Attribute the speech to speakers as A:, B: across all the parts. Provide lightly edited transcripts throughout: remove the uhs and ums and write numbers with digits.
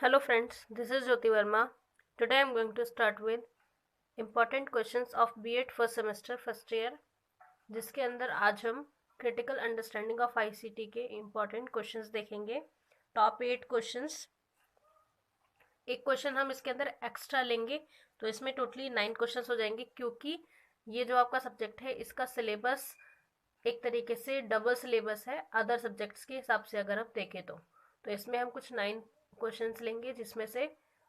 A: Hello friends, this is Jyoti Verma. Today I am going to start with important questions of B.Ed first semester first year, जिसके अंदर आज हम critical understanding of ICT के important questions देखेंगे। Top 8 questions. एक question हम इसके अंदर एक्स्ट्रा लेंगे, तो इसमें टोटली 9 क्वेश्चंस हो जाएंगे, क्योंकि ये जो आपका सब्जेक्ट है इसका सिलेबस एक तरीके से डबल सिलेबस है अदर सब्जेक्ट्स के हिसाब से अगर हम देखें तो इसमें हम कुछ 9 क्वेश्चंस लेंगे, जिसमें से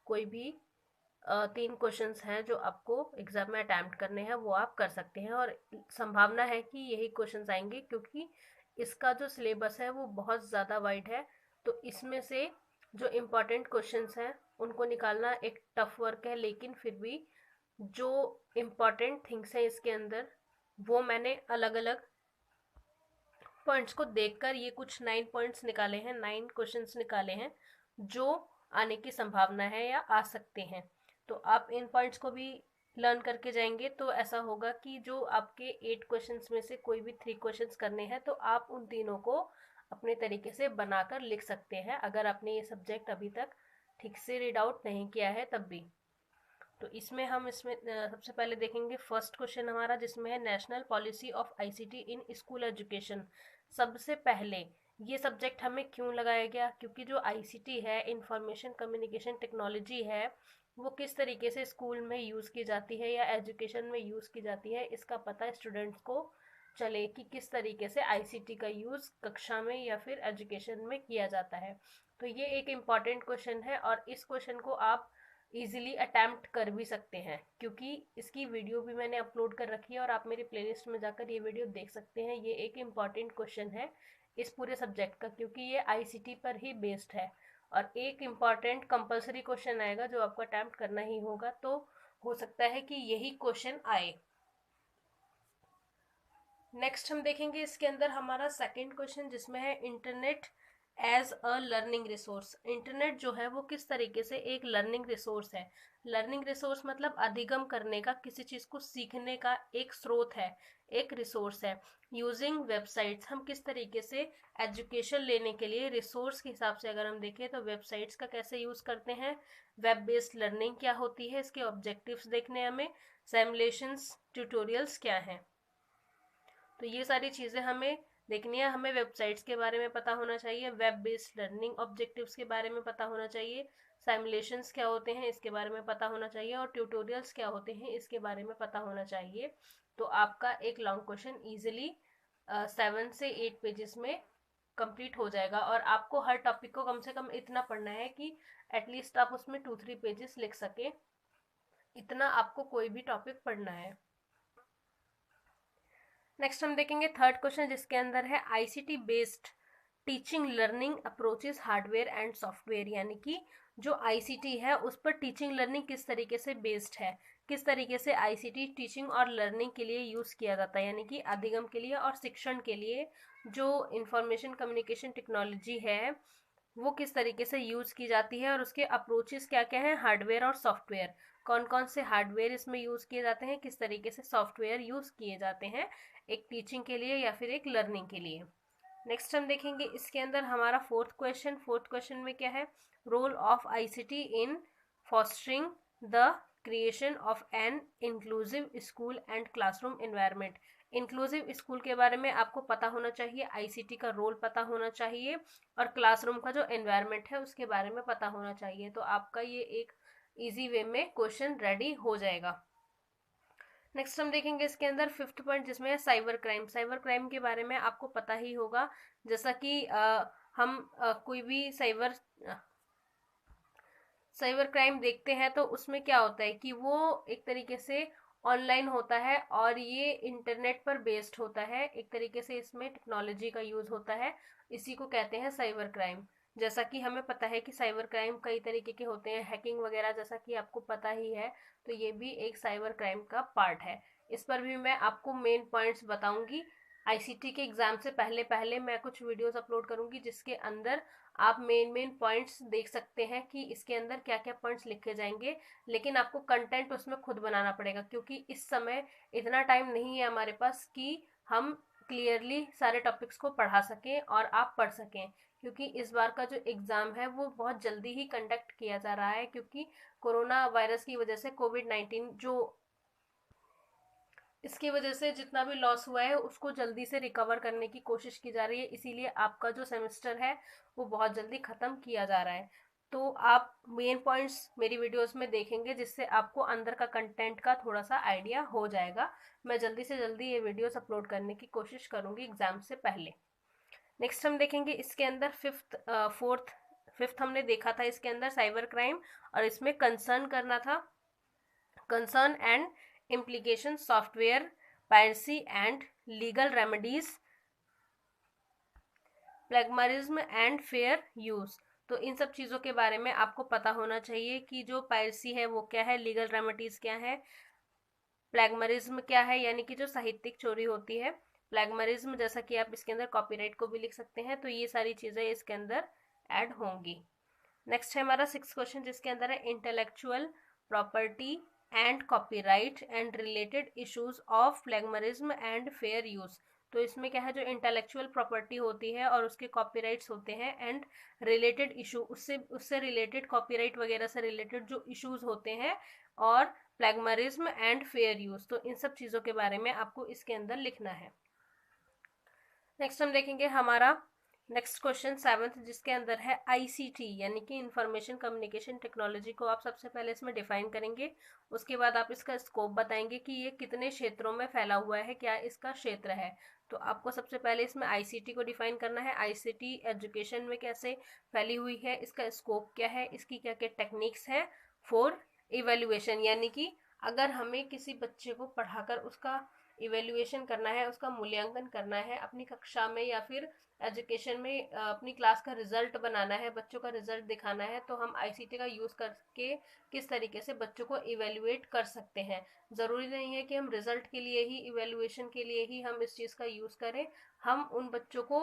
A: कोई भी 3 क्वेश्चंस हैं जो आपको एग्जाम में अटैम्प्ट करने हैं, वो आप कर सकते हैं। और संभावना है कि यही क्वेश्चंस आएंगे, क्योंकि इसका जो सिलेबस है वो बहुत ज़्यादा वाइड है। तो इसमें से जो इम्पोर्टेंट क्वेश्चंस हैं उनको निकालना एक टफ वर्क है, लेकिन फिर भी जो इम्पोर्टेंट थिंग्स हैं इसके अंदर वो मैंने अलग अलग पॉइंट्स को देखकर ये कुछ 9 पॉइंट्स निकाले हैं, 9 क्वेश्चंस निकाले हैं जो आने की संभावना है या आ सकते हैं। तो आप इन पॉइंट्स को भी लर्न करके जाएंगे, तो ऐसा होगा कि जो आपके 8 क्वेश्चंस में से कोई भी 3 क्वेश्चंस करने हैं, तो आप उन तीनों को अपने तरीके से बनाकर लिख सकते हैं, अगर आपने ये सब्जेक्ट अभी तक ठीक से रीड आउट नहीं किया है तब भी। तो इसमें सबसे पहले देखेंगे फर्स्ट क्वेश्चन हमारा, जिसमें है national policy of ICT in school education. सबसे पहले ये सब्जेक्ट हमें क्यों लगाया गया, क्योंकि जो आईसीटी है, इंफॉर्मेशन कम्युनिकेशन टेक्नोलॉजी है, वो किस तरीके से स्कूल में यूज़ की जाती है या एजुकेशन में यूज़ की जाती है, इसका पता स्टूडेंट्स को चले कि किस तरीके से आईसीटी का यूज़ कक्षा में या फिर एजुकेशन में किया जाता है। तो ये एक इम्पॉर्टेंट क्वेश्चन है, और इस क्वेश्चन को आप इजीली अटैम्प्ट कर भी सकते हैं, क्योंकि इसकी वीडियो भी मैंने अपलोड कर रखी है और आप मेरी प्लेलिस्ट में जाकर ये वीडियो देख सकते हैं। ये एक इम्पॉर्टेंट क्वेश्चन है इस पूरे सब्जेक्ट का, क्योंकि ये आईसीटी पर ही बेस्ड है। और एक इम्पॉर्टेंट कंपलसरी क्वेश्चन आएगा जो आपको अटैम्प्ट करना ही होगा, तो हो सकता है कि यही क्वेश्चन आए। नेक्स्ट हम देखेंगे इसके अंदर हमारा सेकंड क्वेश्चन, जिसमें है internet as a learning resource. Internet जो है वो किस तरीके से एक लर्निंग रिसोर्स है। लर्निंग रिसोर्स मतलब अधिगम करने का, किसी चीज़ को सीखने का एक स्रोत है, एक रिसोर्स है। यूजिंग वेबसाइट्स, हम किस तरीके से एजुकेशन लेने के लिए रिसोर्स के हिसाब से अगर हम देखें तो वेबसाइट्स का कैसे यूज़ करते हैं। वेब बेस्ड लर्निंग क्या होती है, इसके ऑब्जेक्टिव्स देखने हमें। सिमुलेशंस, ट्यूटोरियल्स क्या हैं। तो ये सारी चीज़ें हमें देखनी है। हमें वेबसाइट्स के बारे में पता होना चाहिए, वेब बेस्ड लर्निंग ऑब्जेक्टिव्स के बारे में पता होना चाहिए, सिमुलेशंस क्या होते हैं इसके बारे में पता होना चाहिए, और ट्यूटोरियल्स क्या होते हैं इसके बारे में पता होना चाहिए। तो आपका एक लॉन्ग क्वेश्चन ईजिली 7 से 8 पेजेस में कंप्लीट हो जाएगा। और आपको हर टॉपिक को कम से कम इतना पढ़ना है कि एटलीस्ट आप उसमें 2-3 पेजेस लिख सके, इतना आपको कोई भी टॉपिक पढ़ना है। नेक्स्ट हम देखेंगे थर्ड क्वेश्चन, जिसके अंदर है ICT based teaching learning approaches hardware and software. यानी कि जो आईसीटी है उस पर टीचिंग लर्निंग किस तरीके से बेस्ड है, किस तरीके से आईसीटी टीचिंग और लर्निंग के लिए यूज़ किया जाता है, यानी कि अधिगम के लिए और शिक्षण के लिए जो इंफॉर्मेशन कम्युनिकेशन टेक्नोलॉजी है वो किस तरीके से यूज़ की जाती है, और उसके अप्रोचेस क्या क्या हैं, हार्डवेयर और सॉफ्टवेयर। कौन कौन से हार्डवेयर इसमें यूज़ किए जाते हैं, किस तरीके से सॉफ्टवेयर यूज़ किए जाते हैं एक टीचिंग के लिए या फिर एक लर्निंग के लिए। नेक्स्ट हम देखेंगे इसके अंदर हमारा फोर्थ क्वेश्चन में क्या है, role of ICT in fostering the creation of an inclusive school and classroom environment. Inclusive school के बारे में आपको पता होना चाहिए, आईसीटी का रोल पता होना चाहिए, और क्लासरूम का जो एनवायरनमेंट है उसके बारे में पता होना चाहिए। तो आपका ये एक इजी वे में क्वेश्चन रेडी हो जाएगा। नेक्स्ट हम देखेंगे इसके अंदर फिफ्थ पॉइंट, जिसमें है साइबर क्राइम। साइबर क्राइम के बारे में आपको पता ही होगा, जैसा कि हम कोई भी साइबर क्राइम देखते हैं तो उसमें क्या होता है कि वो एक तरीके से ऑनलाइन होता है और ये इंटरनेट पर बेस्ड होता है। एक तरीके से इसमें टेक्नोलॉजी का यूज़ होता है, इसी को कहते हैं साइबर क्राइम। जैसा कि हमें पता है कि साइबर क्राइम कई तरीके के होते हैं, हैकिंग वगैरह, जैसा कि आपको पता ही है। तो ये भी एक साइबर क्राइम का पार्ट है। इस पर भी मैं आपको मेन पॉइंट्स बताऊंगी। आईसीटी के एग्ज़ाम से पहले पहले मैं कुछ वीडियोस अपलोड करूंगी, जिसके अंदर आप मेन पॉइंट्स देख सकते हैं कि इसके अंदर क्या क्या पॉइंट्स लिखे जाएंगे। लेकिन आपको कंटेंट उसमें खुद बनाना पड़ेगा, क्योंकि इस समय इतना टाइम नहीं है हमारे पास कि हम क्लियरली सारे टॉपिक्स को पढ़ा सकें और आप पढ़ सकें, क्योंकि इस बार का जो एग्ज़ाम है वो बहुत जल्दी ही कंडक्ट किया जा रहा है, क्योंकि कोरोना वायरस की वजह से कोविड-19 जो इसकी वजह से जितना भी लॉस हुआ है उसको जल्दी से रिकवर करने की कोशिश की जा रही है, इसीलिए आपका जो सेमेस्टर है वो बहुत जल्दी ख़त्म किया जा रहा है। तो आप मेन पॉइंट्स मेरी वीडियोस में देखेंगे, जिससे आपको अंदर का कंटेंट का थोड़ा सा आइडिया हो जाएगा। मैं जल्दी से जल्दी ये वीडियोस अपलोड करने की कोशिश करूँगी एग्ज़ाम से पहले। नेक्स्ट हम देखेंगे इसके अंदर फिफ्थ हमने देखा था इसके अंदर साइबर क्राइम, और इसमें कंसर्न करना था concern and implication software piracy and legal remedies plagiarism and fair use. तो इन सब चीज़ों के बारे में आपको पता होना चाहिए कि जो पायरेसी है वो क्या है, लीगल रेमेडीज क्या है, प्लेगमरिज्म क्या है यानी कि जो साहित्यिक चोरी होती है, प्लेगमरिज्म जैसा कि आप इसके अंदर कॉपीराइट को भी लिख सकते हैं, तो ये सारी चीज़ें इसके अंदर ऐड होंगी। नेक्स्ट है हमारा 6th क्वेश्चन, जिसके अंदर है intellectual property and copyright and related issues of plagiarism and fair use. तो इसमें क्या है, जो इंटेलेक्चुअल प्रॉपर्टी होती है और उसके कॉपीराइट्स होते हैं एंड रिलेटेड इशू, उससे रिलेटेड कॉपीराइट वगैरह से रिलेटेड जो इश्यूज होते हैं, और प्लेगमरिज्म एंड फेयर यूज, तो इन सब चीज़ों के बारे में आपको इसके अंदर लिखना है। नेक्स्ट हम देखेंगे हमारा नेक्स्ट क्वेश्चन 7th, जिसके अंदर है ICT यानी कि इंफॉर्मेशन कम्युनिकेशन टेक्नोलॉजी को आप सबसे पहले इसमें डिफाइन करेंगे। उसके बाद आप इसका स्कोप बताएंगे कि ये कितने क्षेत्रों में फैला हुआ है, क्या इसका क्षेत्र है। तो आपको सबसे पहले इसमें ICT को डिफाइन करना है। ICT एजुकेशन में कैसे फैली हुई है, इसका स्कोप क्या है, इसकी क्या क्या टेक्निक्स है फॉर इवेल्युएशन, यानी कि अगर हमें किसी बच्चे को पढ़ाकर उसका इवेल्युएशन करना है, उसका मूल्यांकन करना है अपनी कक्षा में या फिर एजुकेशन में, अपनी क्लास का रिजल्ट बनाना है, बच्चों का रिजल्ट दिखाना है, तो हम ICT का यूज़ करके किस तरीके से बच्चों को इवेल्युएट कर सकते हैं। ज़रूरी नहीं है कि हम रिजल्ट के लिए ही, इवेल्युएशन के लिए ही हम इस चीज़ का यूज़ करें, हम उन बच्चों को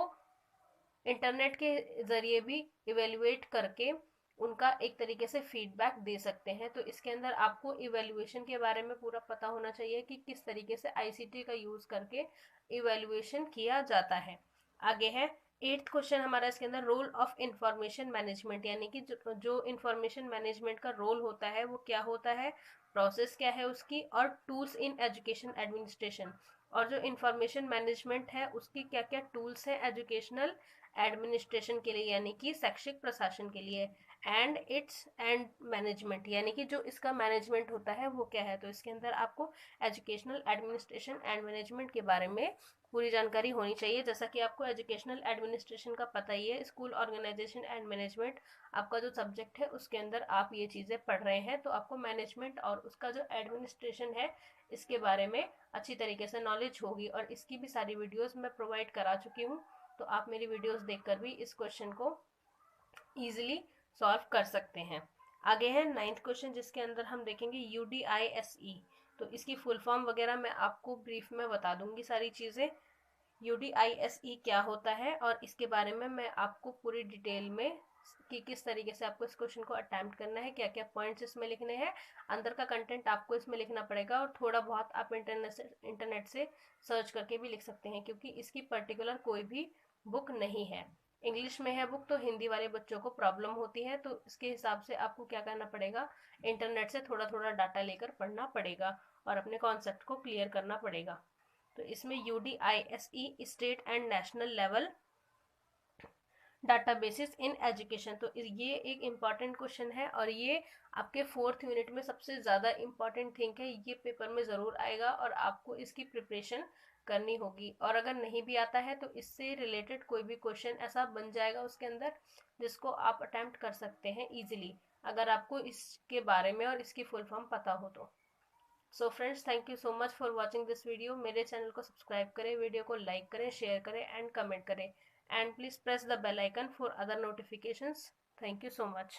A: इंटरनेट के ज़रिए भी इवेल्युएट करके उनका एक तरीके से फीडबैक दे सकते हैं। तो इसके अंदर आपको इवेल्युएशन के बारे में पूरा पता होना चाहिए कि किस तरीके से ICT का यूज़ करके इवेल्युएशन किया जाता है। आगे है 8th क्वेश्चन हमारा इसके अंदर, रोल ऑफ इंफॉर्मेशन मैनेजमेंट, यानी कि जो इंफॉर्मेशन मैनेजमेंट का रोल होता है वो क्या होता है, प्रोसेस क्या है उसकी, और टूल्स इन एजुकेशन एडमिनिस्ट्रेशन, और जो इंफॉर्मेशन मैनेजमेंट है उसकी क्या क्या टूल्स हैं एजुकेशनल एडमिनिस्ट्रेशन के लिए यानी कि शैक्षिक प्रशासन के लिए, एंड इट्स एंड मैनेजमेंट यानी कि जो इसका मैनेजमेंट होता है वो क्या है। तो इसके अंदर आपको एजुकेशनल एडमिनिस्ट्रेशन एंड मैनेजमेंट के बारे में पूरी जानकारी होनी चाहिए। जैसा कि आपको एजुकेशनल एडमिनिस्ट्रेशन का पता ही है, स्कूल ऑर्गेनाइजेशन एंड मैनेजमेंट आपका जो सब्जेक्ट है उसके अंदर आप ये चीज़ें पढ़ रहे हैं, तो आपको मैनेजमेंट और उसका जो एडमिनिस्ट्रेशन है इसके बारे में अच्छी तरीके से नॉलेज होगी, और इसकी भी सारी वीडियोस मैं प्रोवाइड करा चुकी हूँ, तो आप मेरी वीडियोस देखकर भी इस क्वेश्चन को ईजिली सॉल्व कर सकते हैं। आगे है 9th क्वेश्चन, जिसके अंदर हम देखेंगे UDISE। तो इसकी फुल फॉर्म वगैरह मैं आपको ब्रीफ में बता दूंगी सारी चीज़ें। UDISE क्या होता है और इसके बारे में मैं आपको पूरी डिटेल में कि किस तरीके से आपको इस क्वेश्चन को अटेम्प्ट करना है, क्या क्या पॉइंट्स इसमें लिखने हैं, अंदर का कंटेंट आपको इसमें लिखना पड़ेगा, और थोड़ा बहुत आप इंटरनेट से सर्च करके भी लिख सकते हैं, क्योंकि इसकी पर्टिकुलर कोई भी बुक नहीं है। इंग्लिश में है बुक, तो हिंदी वाले बच्चों को प्रॉब्लम होती है, तो इसके हिसाब से आपको क्या करना पड़ेगा, इंटरनेट से थोड़ा थोड़ा डाटा लेकर पढ़ना पड़ेगा और अपने कॉन्सेप्ट को क्लियर करना पड़ेगा। तो इसमें UDISE state and national level databases in education, तो ये एक इम्पॉर्टेंट क्वेश्चन है, और ये आपके 4th यूनिट में सबसे ज़्यादा इम्पॉर्टेंट थिंग है, ये पेपर में ज़रूर आएगा और आपको इसकी प्रिपरेशन करनी होगी। और अगर नहीं भी आता है तो इससे रिलेटेड कोई भी क्वेश्चन ऐसा बन जाएगा उसके अंदर जिसको आप अटेम्प्ट कर सकते हैं ईजिली, अगर आपको इसके बारे में और इसकी फुल फॉर्म पता हो तो। So friends, thank you so much for watching this video. मेरे चैनल को सब्सक्राइब करें, वीडियो को लाइक करें, शेयर करें एंड कमेंट करें, and please press the bell icon for other notifications. Thank you so much.